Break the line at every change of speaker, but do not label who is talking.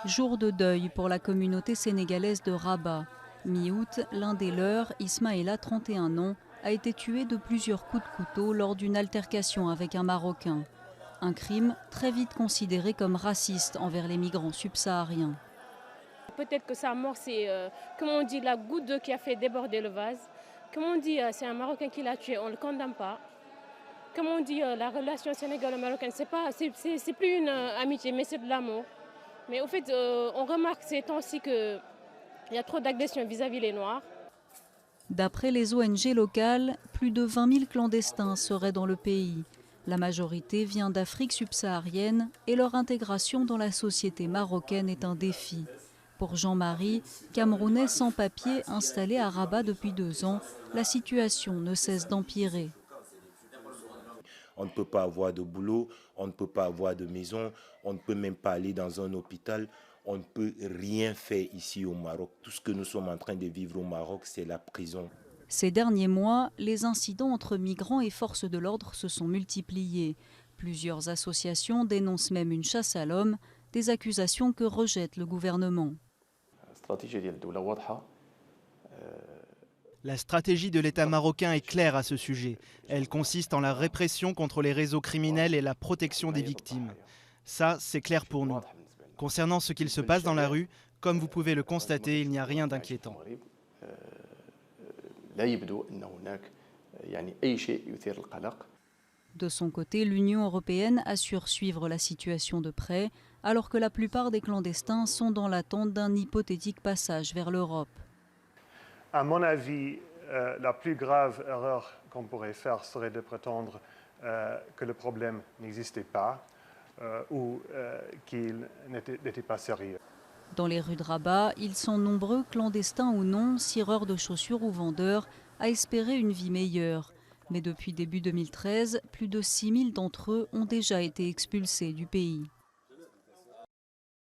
Jour de deuil pour la communauté sénégalaise de Rabat. Mi-août, l'un des leurs, Ismaïla, 31 ans, a été tué de plusieurs coups de couteau lors d'une altercation avec un Marocain. Un crime très vite considéré comme raciste envers les migrants subsahariens.
Peut-être que sa mort, c'est, comme on dit, la goutte d'eau qui a fait déborder le vase. Comme on dit, c'est un Marocain qui l'a tué, on ne le condamne pas. Comme on dit, la relation sénégalo-marocaine, c'est plus une amitié, mais c'est de l'amour. Mais au fait, on remarque ces temps-ci qu'il y a trop d'agressions vis-à-vis les Noirs.
D'après les ONG locales, plus de 20 000 clandestins seraient dans le pays. La majorité vient d'Afrique subsaharienne et leur intégration dans la société marocaine est un défi. Pour Jean-Marie, Camerounais sans papier installé à Rabat depuis 2 ans, la situation ne cesse d'empirer.
On ne peut pas avoir de boulot, on ne peut pas avoir de maison, on ne peut même pas aller dans un hôpital. On ne peut rien faire ici au Maroc. Tout ce que nous sommes en train de vivre au Maroc, c'est la prison.
Ces derniers mois, les incidents entre migrants et forces de l'ordre se sont multipliés. Plusieurs associations dénoncent même une chasse à l'homme, des accusations que rejette le gouvernement.
La stratégie de l'État marocain est claire à ce sujet. Elle consiste en la répression contre les réseaux criminels et la protection des victimes. Ça, c'est clair pour nous. Concernant ce qu'il se passe dans la rue, comme vous pouvez le constater, il n'y a rien d'inquiétant.
De son côté, l'Union européenne assure suivre la situation de près, alors que la plupart des clandestins sont dans l'attente d'un hypothétique passage vers l'Europe.
À mon avis, la plus grave erreur qu'on pourrait faire serait de prétendre que le problème n'existait pas ou qu'il n'était pas sérieux.
Dans les rues de Rabat, ils sont nombreux, clandestins ou non, cireurs de chaussures ou vendeurs, à espérer une vie meilleure. Mais depuis début 2013, plus de 6 000 d'entre eux ont déjà été expulsés du pays.